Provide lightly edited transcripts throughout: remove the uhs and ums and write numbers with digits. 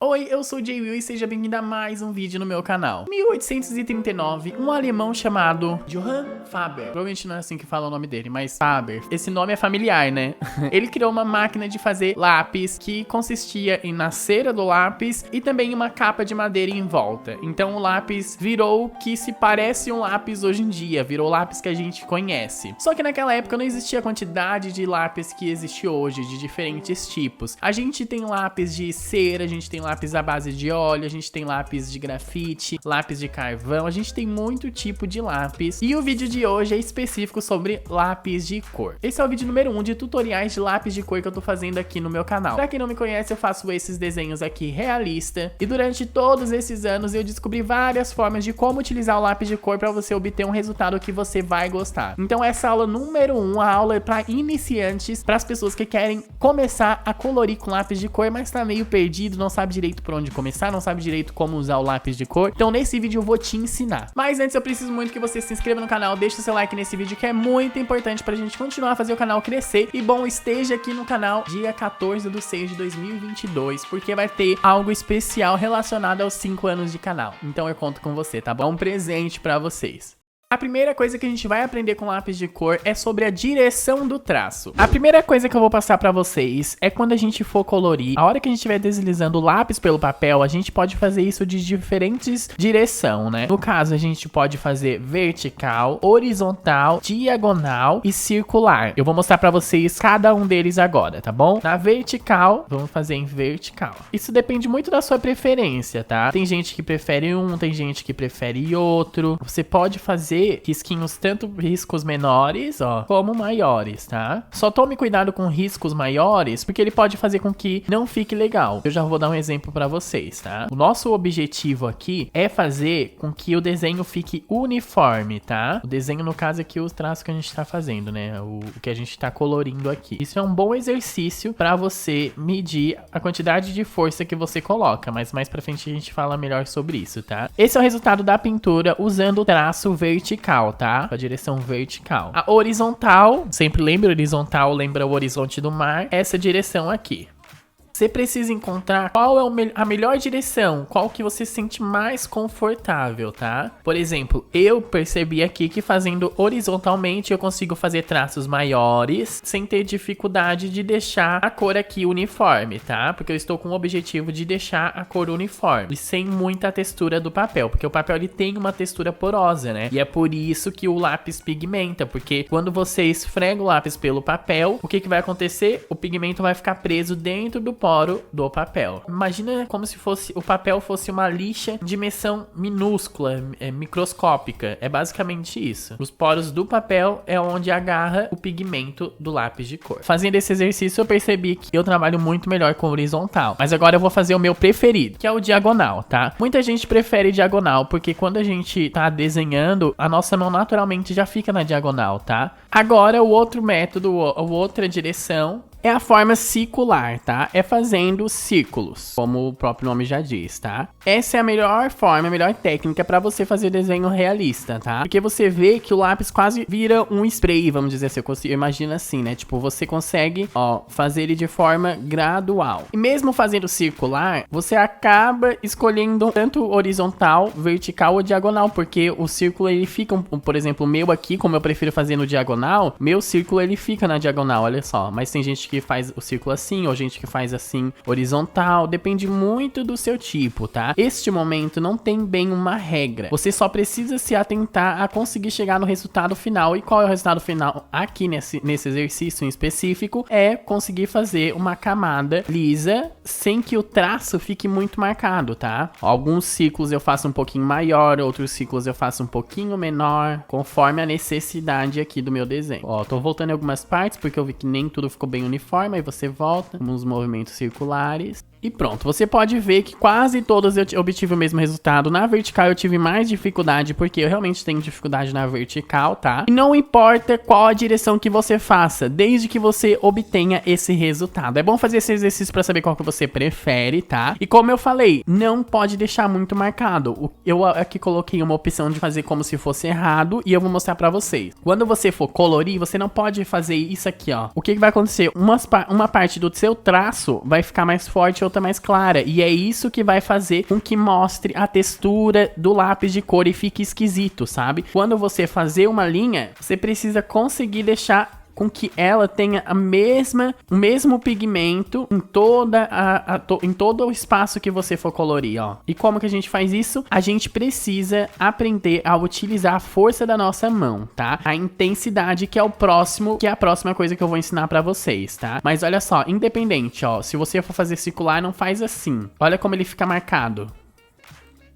Oi, eu sou o J-Will e seja bem-vindo a mais um vídeo no meu canal. Em 1839, um alemão chamado Johann Faber, provavelmente não é assim que fala o nome dele, mas Faber, esse nome é familiar, né? Ele criou uma máquina de fazer lápis que consistia na cera do lápis e também uma capa de madeira em volta. Então o lápis virou o que se parece um lápis hoje em dia, virou o lápis que a gente conhece. Só que naquela época não existia a quantidade de lápis que existe hoje, de diferentes tipos. A gente tem lápis de cera, a gente tem lápis à base de óleo, a gente tem lápis de grafite, lápis de carvão, a gente tem muito tipo de lápis. E o vídeo de hoje é específico sobre lápis de cor. Esse é o vídeo número 1 de tutoriais de lápis de cor que eu tô fazendo aqui no meu canal. Pra quem não me conhece, eu faço esses desenhos aqui realista. E durante todos esses anos eu descobri várias formas de como utilizar o lápis de cor pra você obter um resultado que você vai gostar. Então essa aula número 1, a aula é pra iniciantes, pras pessoas que querem começar a colorir com lápis de cor, mas tá meio perdido, não sabe direito por onde começar, não sabe direito como usar o lápis de cor. Então nesse vídeo eu vou te ensinar. Mas antes eu preciso muito que você se inscreva no canal, deixe o seu like nesse vídeo que é muito importante pra gente continuar a fazer o canal crescer. E bom, esteja aqui no canal dia 14/6/2022, porque vai ter algo especial relacionado aos 5 anos de canal. Então eu conto com você, tá bom? Um presente pra vocês. A primeira coisa que a gente vai aprender com lápis de cor é sobre a direção do traço. A primeira coisa que eu vou passar pra vocês é quando a gente for colorir, a hora que a gente estiver deslizando o lápis pelo papel, a gente pode fazer isso de diferentes direções, né? No caso, a gente pode fazer vertical, horizontal, diagonal e circular. Eu vou mostrar pra vocês cada um deles agora, tá bom? Na vertical, vamos fazer em vertical. Isso depende muito da sua preferência, tá? Tem gente que prefere um, tem gente que prefere outro. Você pode fazer risquinhos, tanto riscos menores, ó, como maiores, tá? Só tome cuidado com riscos maiores, porque ele pode fazer com que não fique legal. Eu já vou dar um exemplo pra vocês, tá? O nosso objetivo aqui é fazer com que o desenho fique uniforme, tá? O desenho, no caso, aqui, o traço que a gente tá fazendo, né? O que a gente tá colorindo aqui. Isso é um bom exercício pra você medir a quantidade de força que você coloca, mas mais pra frente a gente fala melhor sobre isso, tá? Esse é o resultado da pintura usando o traço vertical, tá? A direção vertical. A horizontal, sempre lembra, horizontal lembra o horizonte do mar, essa direção aqui. Você precisa encontrar qual é a melhor direção, qual que você se sente mais confortável, tá? Por exemplo, eu percebi aqui que fazendo horizontalmente eu consigo fazer traços maiores sem ter dificuldade de deixar a cor aqui uniforme, tá? Porque eu estou com o objetivo de deixar a cor uniforme e sem muita textura do papel, porque o papel ele tem uma textura porosa, né? E é por isso que o lápis pigmenta, porque quando você esfrega o lápis pelo papel, o que vai acontecer? O pigmento vai ficar preso dentro do poro do papel. Imagina como se o papel fosse uma lixa de dimensão minúscula, microscópica. É basicamente isso. Os poros do papel é onde agarra o pigmento do lápis de cor. Fazendo esse exercício eu percebi que eu trabalho muito melhor com horizontal. Mas agora eu vou fazer o meu preferido, que é o diagonal, tá? Muita gente prefere diagonal, porque quando a gente tá desenhando, a nossa mão naturalmente já fica na diagonal, tá? Agora o outro método, a outra direção, é a forma circular, tá? É fazendo círculos, como o próprio nome já diz, tá? Essa é a melhor forma, a melhor técnica pra você fazer desenho realista, tá? Porque você vê que o lápis quase vira um spray, vamos dizer assim, eu imagino assim, né? Tipo, você consegue, ó, fazer ele de forma gradual. E mesmo fazendo circular, você acaba escolhendo tanto horizontal, vertical ou diagonal, porque o círculo, ele fica, por exemplo, o meu aqui, como eu prefiro fazer no diagonal, meu círculo, ele fica na diagonal, olha só. Mas tem gente que faz o círculo assim, ou gente que faz assim horizontal, depende muito do seu tipo, tá? Este momento não tem bem uma regra, você só precisa se atentar a conseguir chegar no resultado final. E qual é o resultado final aqui nesse exercício em específico? É conseguir fazer uma camada lisa sem que o traço fique muito marcado, tá? Alguns círculos eu faço um pouquinho maior, outros círculos eu faço um pouquinho menor, conforme a necessidade aqui do meu desenho. Ó, tô voltando em algumas partes porque eu vi que nem tudo ficou bem uniforme. Aí você volta, uns movimentos circulares. E pronto, você pode ver que quase todas eu obtive o mesmo resultado. Na vertical eu tive mais dificuldade, porque eu realmente tenho dificuldade na vertical, tá? E não importa qual a direção que você faça, desde que você obtenha esse resultado. É bom fazer esse exercício pra saber qual que você prefere, tá? E como eu falei, não pode deixar muito marcado. Eu aqui coloquei uma opção de fazer como se fosse errado, e eu vou mostrar pra vocês. Quando você for colorir, você não pode fazer isso aqui, ó. O que vai acontecer? Uma parte do seu traço vai ficar mais forte, outra mais clara. E é isso que vai fazer com que mostre a textura do lápis de cor e fique esquisito, sabe? Quando você fazer uma linha, você precisa conseguir deixar com que ela tenha o mesmo pigmento em em todo o espaço que você for colorir, ó. E como que a gente faz isso? A gente precisa aprender a utilizar a força da nossa mão, tá? A intensidade, que é a próxima coisa que eu vou ensinar pra vocês, tá? Mas olha só, independente, ó, se você for fazer circular, não faz assim. Olha como ele fica marcado.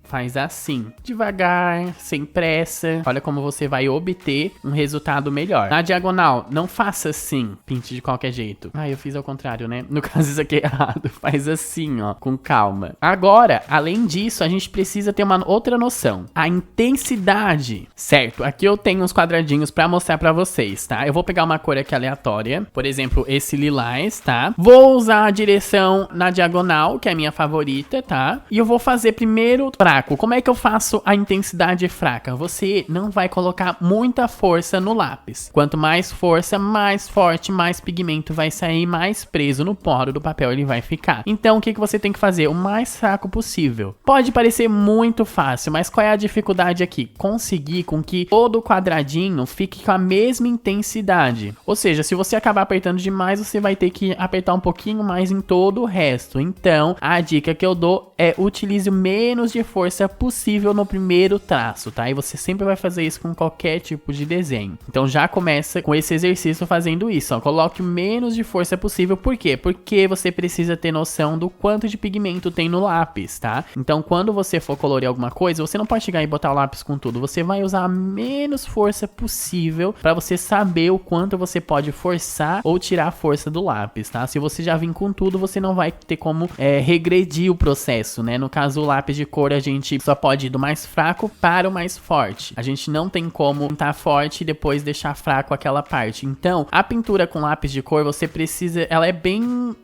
Faz assim, devagar, sem pressa. Olha como você vai obter um resultado melhor. Na diagonal, não faça assim, pinte de qualquer jeito. Ah, eu fiz ao contrário, né? No caso, isso aqui é errado. Faz assim, ó, com calma. Agora, além disso, a gente precisa ter uma outra noção. A intensidade, certo? Aqui eu tenho uns quadradinhos pra mostrar pra vocês, tá? Eu vou pegar uma cor aqui aleatória. Por exemplo, esse lilás, tá? Vou usar a direção na diagonal, que é a minha favorita, tá? E eu vou fazer primeiro fraco. Como é que eu faço a intensidade fraca? Você não vai colocar muita força no lápis. Quanto mais força, mais forte, mais pigmento vai sair, mais preso no poro do papel ele vai ficar. Então, o que você tem que fazer? O mais fraco possível. Pode parecer muito fácil, mas qual é a dificuldade aqui? Conseguir com que todo quadradinho fique com a mesma intensidade. Ou seja, se você acabar apertando demais, você vai ter que apertar um pouquinho mais em todo o resto. Então, a dica que eu dou é utilize o menos de força possível no primeiro traço, tá? E você sempre vai fazer isso com qualquer tipo de desenho. Então já começa com esse exercício fazendo isso, ó. Coloque o menos de força possível. Por quê? Porque você precisa ter noção do quanto de pigmento tem no lápis, tá? Então quando você for colorir alguma coisa, você não pode chegar e botar o lápis com tudo. Você vai usar a menos força possível para você saber o quanto você pode forçar ou tirar a força do lápis, tá? Se você já vir com tudo, você não vai ter como regredir o processo, né? No caso, o lápis de cor, a gente só pode ir do mais fraco para o mais forte. A gente não tem como pintar forte e depois deixar fraco aquela parte. Então, a pintura com lápis de cor, você precisa, ela é bem,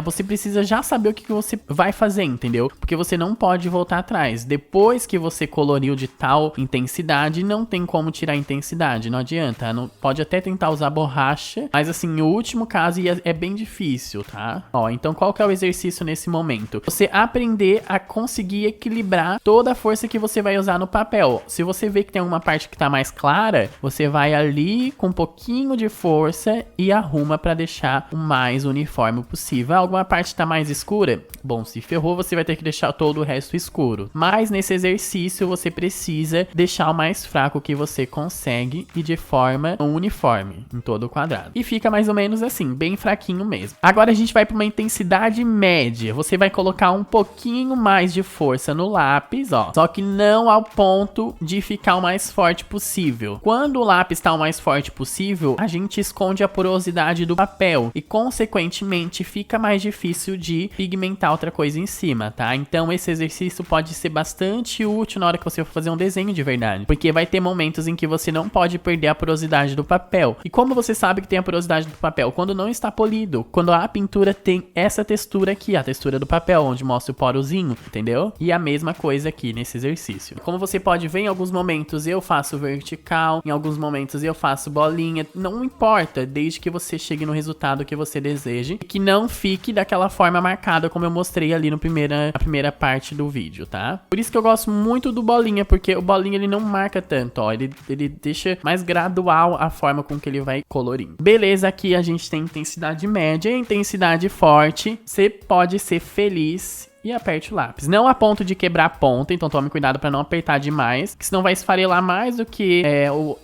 você precisa já saber o que você vai fazer, entendeu? Porque você não pode voltar atrás. Depois que você coloriu de tal intensidade, não tem como tirar a intensidade, não adianta. Não, pode até tentar usar borracha, mas assim, no último caso é bem difícil, tá? Ó, então qual que é o exercício nesse momento? Você aprender a conseguir equilibrar toda a força que você vai usar no papel. Se você vê que tem alguma parte que tá mais clara, você vai ali com um pouquinho de força e arruma pra deixar o mais uniforme possível. Alguma parte tá mais escura? Bom, se ferrou, você vai ter que deixar todo o resto escuro. Mas nesse exercício você precisa deixar o mais fraco que você consegue e de forma uniforme em todo o quadrado. E fica mais ou menos assim, bem fraquinho mesmo. Agora a gente vai pra uma intensidade média. Você vai colocar um pouquinho mais de força no lápis, ó. Só que não ao ponto de ficar o mais forte possível. Quando o lápis está o mais forte possível, a gente esconde a porosidade do papel e, consequentemente, fica mais difícil de pigmentar outra coisa em cima, tá? Então, esse exercício pode ser bastante útil na hora que você for fazer um desenho de verdade, porque vai ter momentos em que você não pode perder a porosidade do papel. E como você sabe que tem a porosidade do papel? Quando não está polido, quando a pintura tem essa textura aqui, a textura do papel, onde mostra o porozinho, entendeu? E a mesma coisa aqui nesse exercício. Como você pode ver, em alguns momentos eu faço vertical, em alguns momentos eu faço bolinha, não importa, desde que você chegue no resultado que você deseje e que não fique daquela forma marcada como eu mostrei ali na primeira parte do vídeo, tá? Por isso que eu gosto muito do bolinha, porque o bolinha ele não marca tanto, ó, ele deixa mais gradual a forma com que ele vai colorindo. Beleza, aqui a gente tem intensidade média e intensidade forte. Você pode ser feliz e aperte o lápis. Não a ponto de quebrar a ponta, então tome cuidado para não apertar demais, que senão vai esfarelar mais do que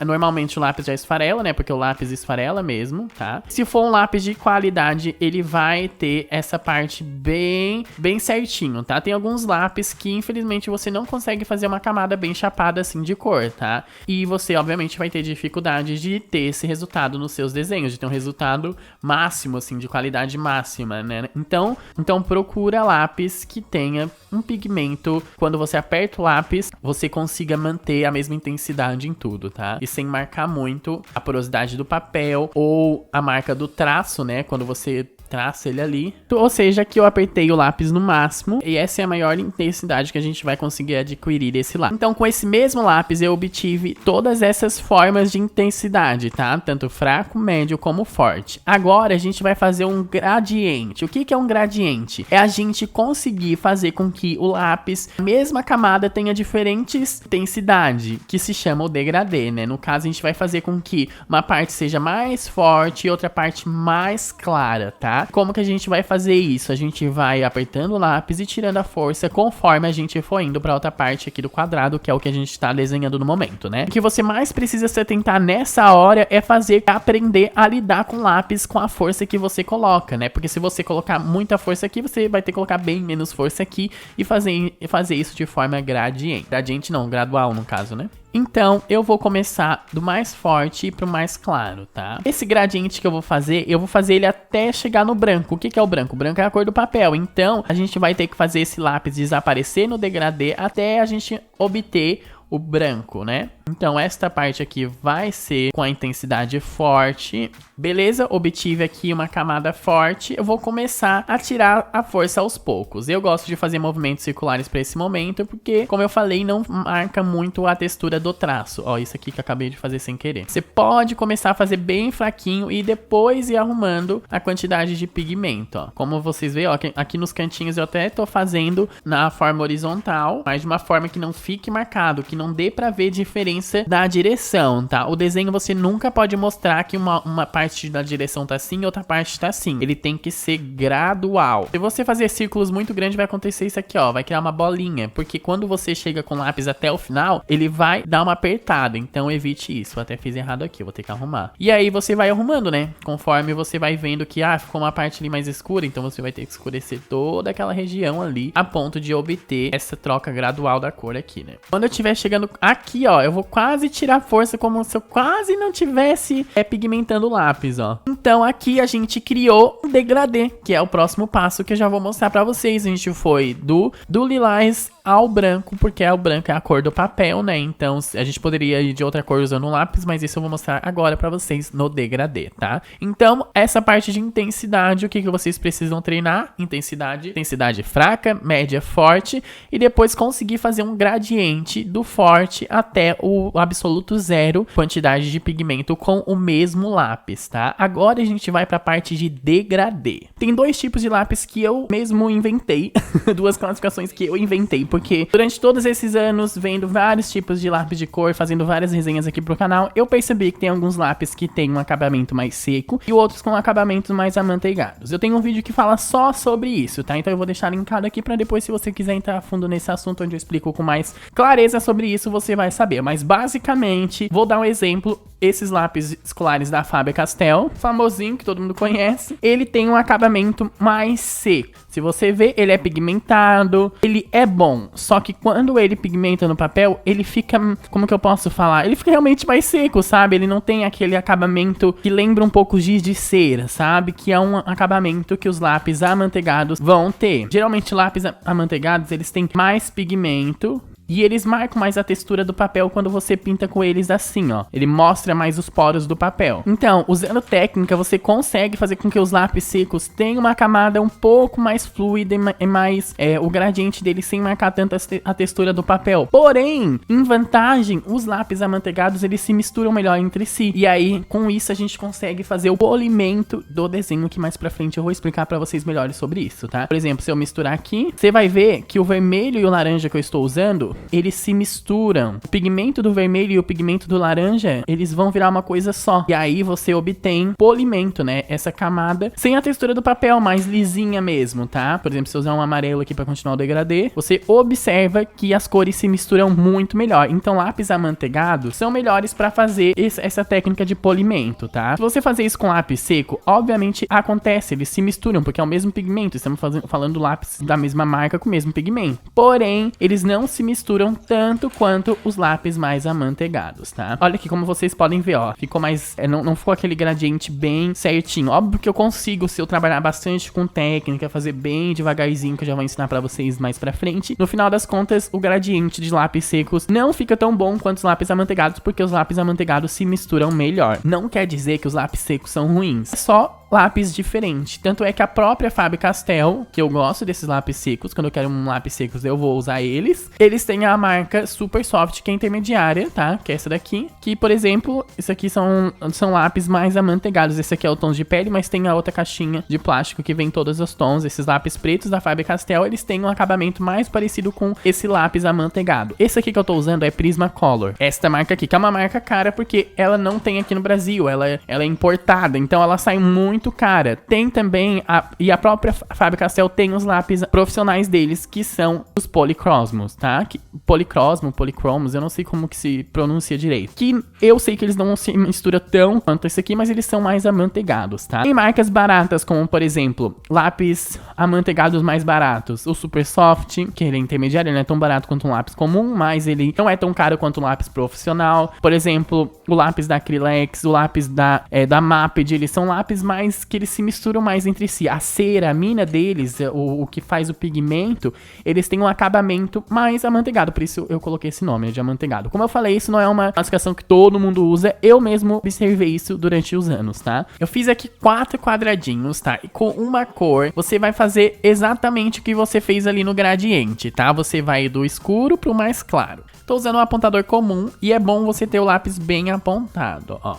normalmente o lápis já esfarela, né? Porque o lápis esfarela mesmo, tá? Se for um lápis de qualidade, ele vai ter essa parte bem certinho, tá? Tem alguns lápis que, infelizmente, você não consegue fazer uma camada bem chapada assim de cor, tá? E você, obviamente, vai ter dificuldade de ter esse resultado nos seus desenhos, de ter um resultado máximo, assim, de qualidade máxima, né? Então procura lápis que tenha um pigmento, quando você aperta o lápis, você consiga manter a mesma intensidade em tudo, tá? E sem marcar muito a porosidade do papel ou a marca do traço, né? Quando você traça ele ali. Ou seja, aqui eu apertei o lápis no máximo e essa é a maior intensidade que a gente vai conseguir adquirir desse lápis. Então, com esse mesmo lápis, eu obtive todas essas formas de intensidade, tá? Tanto fraco, médio como forte. Agora, a gente vai fazer um gradiente. O que é um gradiente? É a gente conseguir fazer com que o lápis, a mesma camada, tenha diferentes intensidade, que se chama o degradê, né? No caso, a gente vai fazer com que uma parte seja mais forte e outra parte mais clara, tá? Como que a gente vai fazer isso? A gente vai apertando o lápis e tirando a força conforme a gente for indo para outra parte aqui do quadrado, que é o que a gente está desenhando no momento, né? O que você mais precisa se atentar nessa hora é aprender a lidar com o lápis com a força que você coloca, né? Porque se você colocar muita força aqui, você vai ter que colocar bem menos força aqui e fazer isso de forma gradiente. Gradiente não, gradual no caso, né? Então, eu vou começar do mais forte pro mais claro, tá? Esse gradiente que eu vou fazer ele até chegar no branco. O que é o branco? O branco é a cor do papel. Então, a gente vai ter que fazer esse lápis desaparecer no degradê até a gente obter o branco, né? Então, esta parte aqui vai ser com a intensidade forte. Beleza? Obtive aqui uma camada forte. Eu vou começar a tirar a força aos poucos. Eu gosto de fazer movimentos circulares para esse momento, porque, como eu falei, não marca muito a textura do traço. Ó, isso aqui que eu acabei de fazer sem querer. Você pode começar a fazer bem fraquinho e depois ir arrumando a quantidade de pigmento, ó. Como vocês veem, ó, aqui nos cantinhos eu até tô fazendo na forma horizontal, mas de uma forma que não fique marcado, que não dê pra ver diferença da direção, tá? O desenho você nunca pode mostrar que uma parte da direção tá assim e outra parte tá assim. Ele tem que ser gradual. Se você fazer círculos muito grandes, vai acontecer isso aqui, ó. Vai criar uma bolinha, porque quando você chega com o lápis até o final, ele vai dar uma apertada. Então evite isso. Eu até fiz errado aqui, vou ter que arrumar. E aí você vai arrumando, né? Conforme você vai vendo que, ficou uma parte ali mais escura, então você vai ter que escurecer toda aquela região ali, a ponto de obter essa troca gradual da cor aqui, né? Quando eu estiver chegando aqui, ó, eu vou quase tirar força como se eu quase não tivesse pigmentando o lápis, ó. Então aqui a gente criou um degradê, que é o próximo passo que eu já vou mostrar pra vocês. A gente foi do lilás ao branco, porque o branco é a cor do papel, né? Então a gente poderia ir de outra cor usando um lápis, mas isso eu vou mostrar agora pra vocês no degradê, tá? Então, essa parte de intensidade, o que vocês precisam treinar? Intensidade fraca, média, forte, e depois conseguir fazer um gradiente do forte até o absoluto zero quantidade de pigmento com o mesmo lápis, tá? Agora a gente vai pra parte de degradê. Tem dois tipos de lápis que eu mesmo inventei, duas classificações que eu inventei, porque durante todos esses anos, vendo vários tipos de lápis de cor, fazendo várias resenhas aqui pro canal, eu percebi que tem alguns lápis que tem um acabamento mais seco e outros com acabamentos mais amanteigados. Eu tenho um vídeo que fala só sobre isso, tá? Então eu vou deixar linkado aqui pra depois, se você quiser entrar a fundo nesse assunto, onde eu explico com mais clareza sobre isso, você vai saber. Mas basicamente, vou dar um exemplo. Esses lápis escolares da Faber-Castell, famosinho, que todo mundo conhece, ele tem um acabamento mais seco. Se você ver, ele é pigmentado, ele é bom. Só que quando ele pigmenta no papel, ele fica, como que eu posso falar? Ele fica realmente mais seco, sabe? Ele não tem aquele acabamento que lembra um pouco giz de cera, sabe? Que é um acabamento que os lápis amanteigados vão ter. Geralmente, lápis amanteigados, eles têm mais pigmento e eles marcam mais a textura do papel quando você pinta com eles assim, ó. Ele mostra mais os poros do papel. Então, usando técnica, você consegue fazer com que os lápis secos tenham uma camada um pouco mais fluida e mais o gradiente dele sem marcar tanto a textura do papel. Porém, em vantagem, os lápis amanteigados, eles se misturam melhor entre si. E aí, com isso, a gente consegue fazer o polimento do desenho, que mais pra frente eu vou explicar pra vocês melhores sobre isso, tá? Por exemplo, se eu misturar aqui, você vai ver que o vermelho e o laranja que eu estou usando, eles se misturam. O pigmento do vermelho e o pigmento do laranja, eles vão virar uma coisa só. E aí você obtém polimento, né? Essa camada sem a textura do papel, mais lisinha mesmo, tá? Por exemplo, se eu usar um amarelo aqui pra continuar o degradê, você observa que as cores se misturam muito melhor. Então, lápis amanteigados são melhores pra fazer essa técnica de polimento, tá? Se você fazer isso com lápis seco, obviamente acontece, eles se misturam, porque é o mesmo pigmento. Estamos falando lápis da mesma marca com o mesmo pigmento. Porém, eles não se misturam tanto quanto os lápis mais amanteigados, tá? Olha aqui como vocês podem ver, ó. Ficou mais... não ficou aquele gradiente bem certinho. Óbvio que eu consigo, se eu trabalhar bastante com técnica, fazer bem devagarzinho, que eu já vou ensinar pra vocês mais pra frente. No final das contas, o gradiente de lápis secos não fica tão bom quanto os lápis amanteigados, porque os lápis amanteigados se misturam melhor. Não quer dizer que os lápis secos são ruins. É só lápis diferente. Tanto é que a própria Faber-Castell, que eu gosto desses lápis secos, quando eu quero um lápis secos eu vou usar eles. Eles têm a marca Super Soft, que é intermediária, tá? Que é essa daqui. Que, por exemplo, isso aqui são lápis mais amanteigados. Esse aqui é o tom de pele, mas tem a outra caixinha de plástico que vem todos os tons. Esses lápis pretos da Faber-Castell, eles têm um acabamento mais parecido com esse lápis amanteigado. Esse aqui que eu tô usando é Prismacolor. Esta marca aqui, que é uma marca cara, porque ela não tem aqui no Brasil, ela é importada, então ela sai muito cara. Tem também, e a própria Faber-Castell tem os lápis profissionais deles, que são os policromos, tá? Policromos, eu não sei como que se pronuncia direito. Que eu sei que eles não se misturam tão quanto esse aqui, mas eles são mais amanteigados, tá? Tem marcas baratas, como por exemplo, lápis amanteigados mais baratos, o Super Soft, que ele é intermediário, ele não é tão barato quanto um lápis comum, mas ele não é tão caro quanto um lápis profissional. Por exemplo, o lápis da Acrylex, o lápis da Maped, eles são lápis mais que eles se misturam mais entre si. A cera, a mina deles, o que faz o pigmento, eles têm um acabamento mais amanteigado, por isso eu coloquei esse nome de amanteigado. Como eu falei, isso não é uma classificação que todo mundo usa, eu mesmo observei isso durante os anos, tá? Eu fiz aqui 4 quadradinhos, tá? E com uma cor, você vai fazer exatamente o que você fez ali no gradiente, tá? Você vai do escuro pro mais claro. Tô usando um apontador comum e é bom você ter o lápis bem apontado, ó.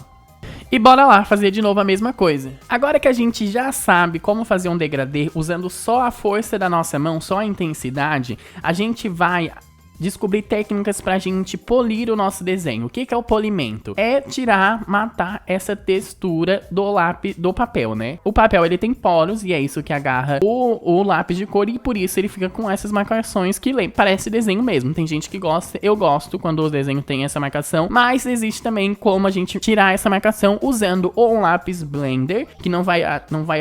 E bora lá fazer de novo a mesma coisa. Agora que a gente já sabe como fazer um degradê usando só a força da nossa mão, só a intensidade, a gente vai descobrir técnicas pra gente polir o nosso desenho. O que é o polimento? É matar essa textura do lápis, do papel, né? O papel, ele tem poros e é isso que agarra o lápis de cor e por isso ele fica com essas marcações que parece desenho mesmo. Tem gente que gosta, eu gosto quando o desenho tem essa marcação, mas existe também como a gente tirar essa marcação usando ou um lápis blender, que não vai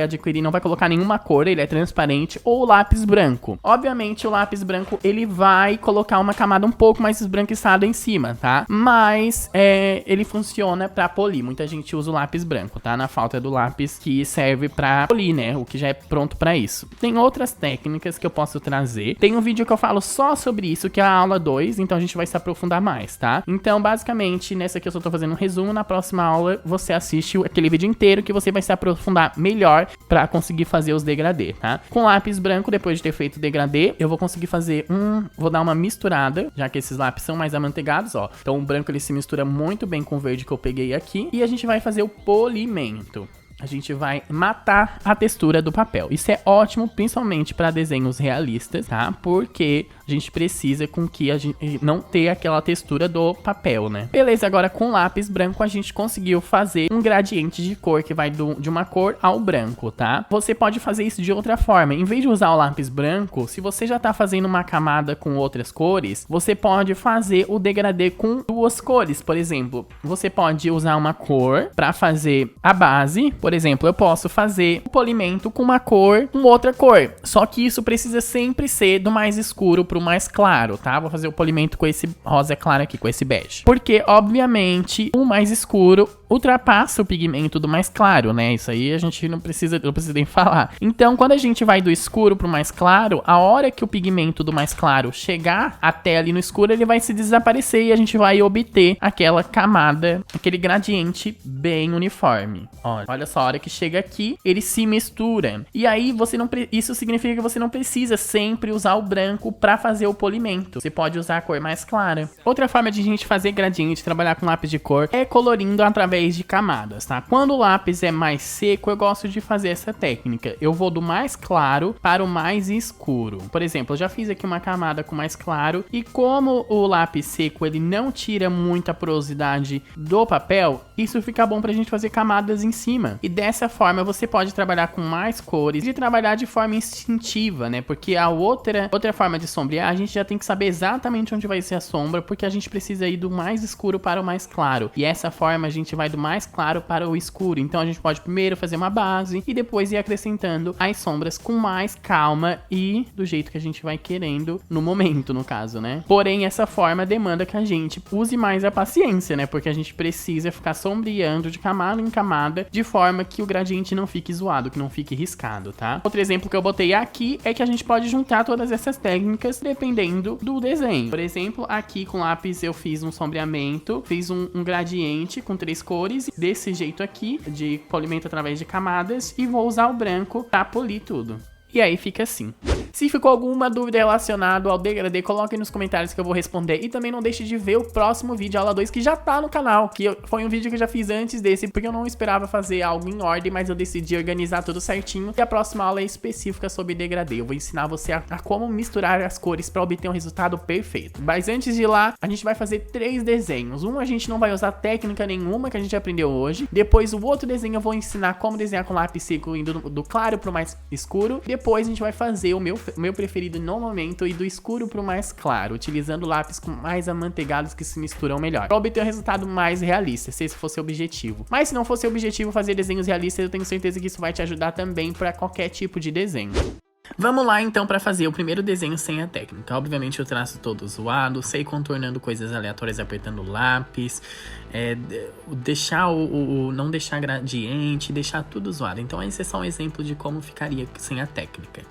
adquirir, não vai colocar nenhuma cor, ele é transparente, ou o lápis branco. Obviamente o lápis branco, ele vai colocar uma camada um pouco mais esbranquiçada em cima, tá? Mas ele funciona pra polir. Muita gente usa o lápis branco, tá? Na falta do lápis que serve pra polir, né? O que já é pronto pra isso. Tem outras técnicas que eu posso trazer. Tem um vídeo que eu falo só sobre isso, que é a aula 2, então a gente vai se aprofundar mais, tá? Então, basicamente, nessa aqui eu só tô fazendo um resumo. Na próxima aula, você assiste aquele vídeo inteiro que você vai se aprofundar melhor pra conseguir fazer os degradê, tá? Com lápis branco, depois de ter feito o degradê, eu vou conseguir fazer vou dar uma misturada, já que esses lápis são mais amanteigados, ó. Então o branco ele se mistura muito bem com o verde que eu peguei aqui. E a gente vai fazer o polimento. A gente vai matar a textura do papel. Isso é ótimo, principalmente para desenhos realistas, tá? Porque a gente precisa com que a gente não ter aquela textura do papel, né? Beleza, agora com lápis branco a gente conseguiu fazer um gradiente de cor que vai de uma cor ao branco, tá? Você pode fazer isso de outra forma. Em vez de usar o lápis branco, se você já tá fazendo uma camada com outras cores, você pode fazer o degradê com 2 cores. Por exemplo, você pode usar uma cor para fazer a base. Por exemplo, eu posso fazer o polimento com uma cor, com outra cor. Só que isso precisa sempre ser do mais escuro pro mais claro, tá? Vou fazer o polimento com esse rosa claro aqui, com esse bege. Porque, obviamente, o mais escuro ultrapassa o pigmento do mais claro, né? Isso aí a gente não precisa nem falar. Então, quando a gente vai do escuro pro mais claro, a hora que o pigmento do mais claro chegar até ali no escuro, ele vai se desaparecer e a gente vai obter aquela camada, aquele gradiente bem uniforme. Olha só, a hora que chega aqui, ele se mistura. E aí, isso significa que você não precisa sempre usar o branco pra fazer o polimento. Você pode usar a cor mais clara. Outra forma de a gente fazer gradiente, trabalhar com lápis de cor, é colorindo através de camadas, tá? Quando o lápis é mais seco, eu gosto de fazer essa técnica. Eu vou do mais claro para o mais escuro. Por exemplo, eu já fiz aqui uma camada com mais claro e como o lápis seco, ele não tira muita porosidade do papel, isso fica bom pra gente fazer camadas em cima. E dessa forma, você pode trabalhar com mais cores e trabalhar de forma instintiva, né? Porque a outra forma de sombrear, a gente já tem que saber exatamente onde vai ser a sombra, porque a gente precisa ir do mais escuro para o mais claro. E essa forma, a gente vai do mais claro para o escuro. Então, a gente pode primeiro fazer uma base e depois ir acrescentando as sombras com mais calma e do jeito que a gente vai querendo no momento, no caso, né? Porém, essa forma demanda que a gente use mais a paciência, né? Porque a gente precisa ficar sombreando de camada em camada de forma que o gradiente não fique zoado, que não fique riscado, tá? Outro exemplo que eu botei aqui é que a gente pode juntar todas essas técnicas dependendo do desenho. Por exemplo, aqui com lápis eu fiz um sombreamento, fiz um gradiente com 3 cores cores desse jeito aqui, de polimento através de camadas, e vou usar o branco pra polir tudo. E aí fica assim. Se ficou alguma dúvida relacionada ao degradê, coloque nos comentários que eu vou responder. E também não deixe de ver o próximo vídeo, aula 2, que já tá no canal. Foi um vídeo que eu já fiz antes desse, porque eu não esperava fazer algo em ordem, mas eu decidi organizar tudo certinho. E a próxima aula é específica sobre degradê. Eu vou ensinar você a como misturar as cores para obter um resultado perfeito. Mas antes de ir lá, a gente vai fazer 3 desenhos. Um a gente não vai usar técnica nenhuma que a gente aprendeu hoje. Depois o outro desenho eu vou ensinar como desenhar com lápis seco, indo do claro pro mais escuro. Depois a gente vai fazer o meu preferido no momento e do escuro pro mais claro, utilizando lápis com mais amanteigados que se misturam melhor, para obter um resultado mais realista, se esse fosse o objetivo. Mas se não fosse o objetivo fazer desenhos realistas, eu tenho certeza que isso vai te ajudar também para qualquer tipo de desenho. Vamos lá então para fazer o primeiro desenho sem a técnica. Obviamente eu traço todo zoado, sei contornando coisas aleatórias apertando o lápis, não deixar gradiente, deixar tudo zoado. Então esse é só um exemplo de como ficaria sem a técnica.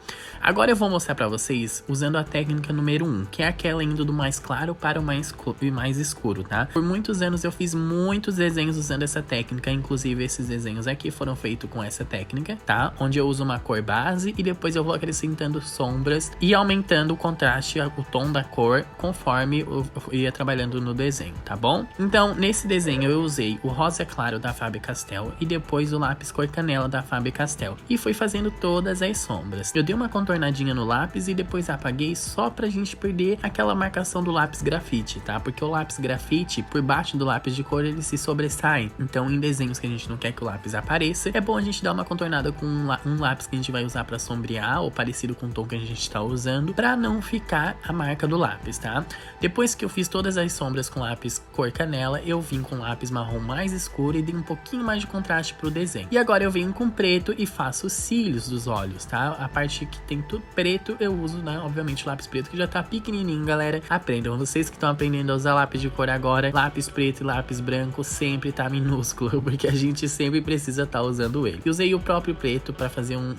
Agora eu vou mostrar para vocês usando a técnica número 1, que é aquela indo do mais claro para o mais escuro, tá? Por muitos anos eu fiz muitos desenhos usando essa técnica, inclusive esses desenhos aqui foram feitos com essa técnica, tá? Onde eu uso uma cor base e depois eu vou acrescentando sombras e aumentando o contraste, o tom da cor, conforme eu ia trabalhando no desenho, tá bom? Então, nesse desenho eu usei o rosa claro da Faber-Castell e depois o lápis cor canela da Faber-Castell e fui fazendo todas as sombras. Eu dei uma contornadinha no lápis e depois apaguei só pra gente perder aquela marcação do lápis grafite, tá? Porque o lápis grafite, por baixo do lápis de cor, ele se sobressai. Então, em desenhos que a gente não quer que o lápis apareça, é bom a gente dar uma contornada com um lápis que a gente vai usar pra sombrear ou parecido com o tom que a gente tá usando, pra não ficar a marca do lápis, tá? Depois que eu fiz todas as sombras com lápis cor canela, eu vim com lápis marrom mais escuro e dei um pouquinho mais de contraste pro desenho. E agora eu venho com preto e faço os cílios dos olhos, tá? A parte que tem tudo preto eu uso, né? Obviamente o lápis preto que já tá pequenininho, galera. Aprendam, vocês que estão aprendendo a usar lápis de cor agora, lápis preto e lápis branco sempre tá minúsculo, porque a gente sempre precisa tá usando ele. Eu usei o próprio preto pra fazer um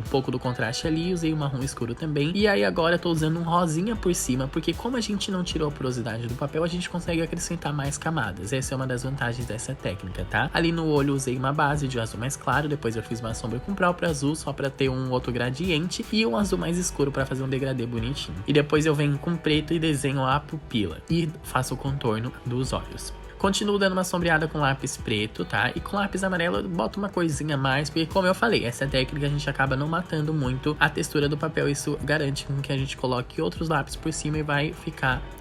pouco do contraste ali, usei o marrom escuro também. E aí agora eu tô usando um rosinha por cima, porque como a gente não tirou a porosidade do papel, a gente consegue acrescentar mais camadas. Essa é uma das vantagens dessa técnica, tá? Ali no olho eu usei uma base de azul mais claro, depois eu fiz uma sombra com o próprio azul, só pra ter um outro gradiente, e um azul mais escuro pra fazer um degradê bonitinho. E depois eu venho com preto e desenho a pupila e faço o contorno dos olhos. Continuo dando uma sombreada com lápis preto, tá? E com lápis amarelo eu boto uma coisinha a mais, porque como eu falei, essa técnica a gente acaba não matando muito a textura do papel. Isso garante com que a gente coloque outros lápis por cima e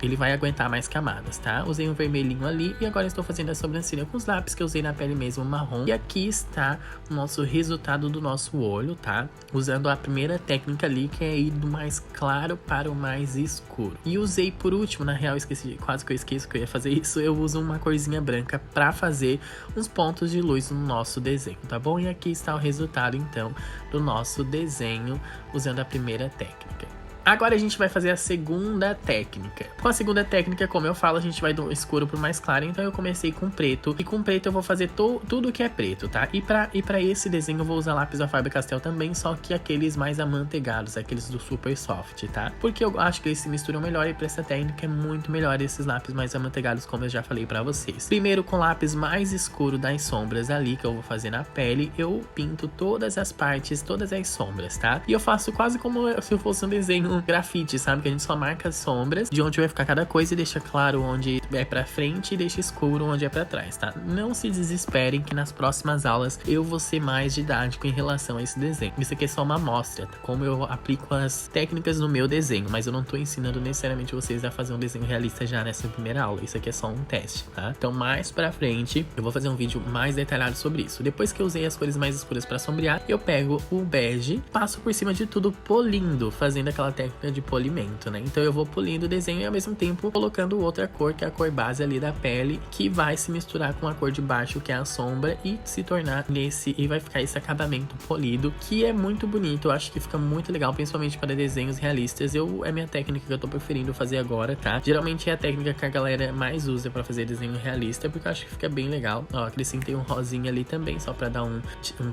ele vai aguentar mais camadas, tá? Usei um vermelhinho ali e agora estou fazendo a sobrancelha com os lápis que eu usei na pele mesmo, marrom. E aqui está o nosso resultado do nosso olho, tá? Usando a primeira técnica ali, que é ir do mais claro para o mais escuro. E usei por último, na real, quase que eu esqueço que eu ia fazer isso, eu uso uma corzinha branca para fazer uns pontos de luz no nosso desenho, tá bom? E aqui está o resultado, então, do nosso desenho usando a primeira técnica. Agora a gente vai fazer a segunda técnica. Com a segunda técnica, como eu falo, a gente vai do escuro pro mais claro. Então eu comecei com preto. E com preto eu vou fazer tudo que é preto, tá? E pra esse desenho eu vou usar lápis da Faber-Castell também. Só que aqueles mais amanteigados, aqueles do Super Soft, tá? Porque eu acho que eles se misturam melhor. E pra essa técnica é muito melhor esses lápis mais amanteigados, como eu já falei pra vocês. Primeiro, com lápis mais escuro das sombras ali, que eu vou fazer na pele, eu pinto todas as partes, todas as sombras, tá? E eu faço quase como se eu fosse um desenho grafite, sabe? Que a gente só marca as sombras de onde vai ficar cada coisa e deixa claro onde é pra frente e deixa escuro onde é pra trás, tá? Não se desesperem que nas próximas aulas eu vou ser mais didático em relação a esse desenho. Isso aqui é só uma amostra, tá? Como eu aplico as técnicas no meu desenho, mas eu não tô ensinando necessariamente vocês a fazer um desenho realista já nessa primeira aula. Isso aqui é só um teste, tá? Então mais pra frente eu vou fazer um vídeo mais detalhado sobre isso. Depois que eu usei as cores mais escuras pra sombrear, eu pego o bege, passo por cima de tudo polindo, fazendo aquela técnica de polimento, né? Então eu vou polindo o desenho e ao mesmo tempo colocando outra cor, que é a cor base ali da pele, que vai se misturar com a cor de baixo, que é a sombra, e se tornar e vai ficar esse acabamento polido, que é muito bonito. Eu acho que fica muito legal, principalmente para desenhos realistas. É a minha técnica que eu tô preferindo fazer agora, tá? Geralmente é a técnica que a galera mais usa para fazer desenho realista, porque eu acho que fica bem legal. Ó, acrescentei um rosinha ali também, só para dar um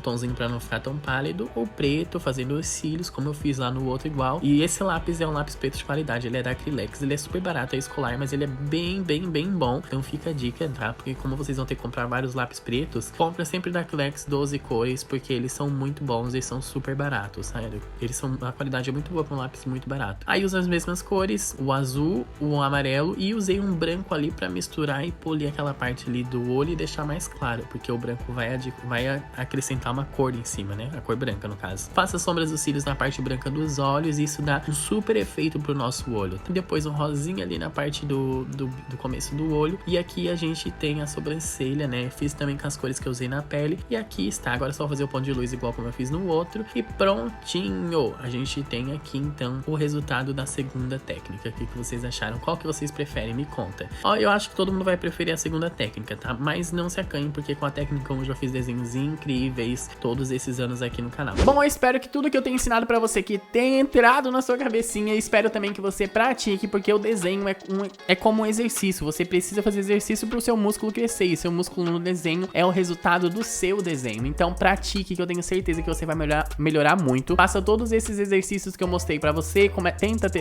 tonzinho para não ficar tão pálido. O preto, fazendo os cílios, como eu fiz lá no outro igual. E Esse lápis é um lápis preto de qualidade, ele é da Acrylex, ele é super barato, é escolar, mas ele é bem bom. Então fica a dica, tá? Porque como vocês vão ter que comprar vários lápis pretos, compra sempre da Acrylex 12 cores, porque eles são muito bons e são super baratos, sério. A qualidade é muito boa pra um lápis muito barato. Aí usa as mesmas cores, o azul, o amarelo, e usei um branco ali pra misturar e polir aquela parte ali do olho e deixar mais claro, porque o branco vai acrescentar uma cor em cima, né? A cor branca, no caso. Faça as sombras dos cílios na parte branca dos olhos e isso dá um super efeito pro nosso olho. E depois um rosinha ali na parte do começo do olho. E aqui a gente tem a sobrancelha, né? Fiz também com as cores que eu usei na pele. E aqui está. Agora é só fazer o ponto de luz igual como eu fiz no outro. E prontinho! A gente tem aqui, então, o resultado da segunda técnica. O que vocês acharam? Qual que vocês preferem? Me conta. Ó, eu acho que todo mundo vai preferir a segunda técnica, tá? Mas não se acanhe, porque com a técnica eu já fiz desenhos incríveis todos esses anos aqui no canal. Bom, eu espero que tudo que eu tenho ensinado pra você aqui tenha entrado na sua cabecinha. E espero também que você pratique, porque o desenho é como um exercício. Você precisa fazer exercício pro seu músculo crescer. E seu músculo no desenho é o resultado do seu desenho. Então pratique, que eu tenho certeza que você vai melhorar muito. Faça todos esses exercícios que eu mostrei pra você.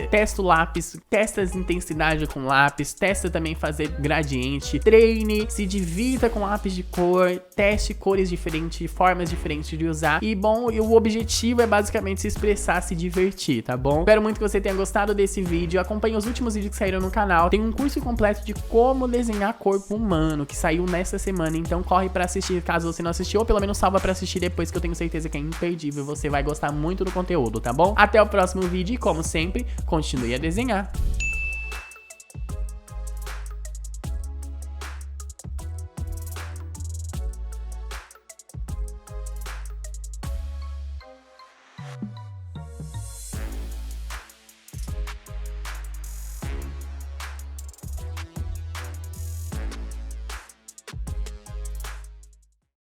Testa o lápis, testa as intensidades com lápis, testa também fazer gradiente, treine, se divirta com lápis de cor, teste cores diferentes, formas diferentes de usar. E bom, o objetivo é basicamente se expressar, se divertir, tá bom? Espero muito que você tenha gostado desse vídeo. Acompanhe os últimos vídeos que saíram no canal. Tem um curso completo de como desenhar corpo humano que saiu nessa semana, então corre pra assistir caso você não assistiu, ou pelo menos salva pra assistir depois, que eu tenho certeza que é imperdível. Você vai gostar muito do conteúdo, tá bom? Até o próximo vídeo e, como sempre, continue a desenhar.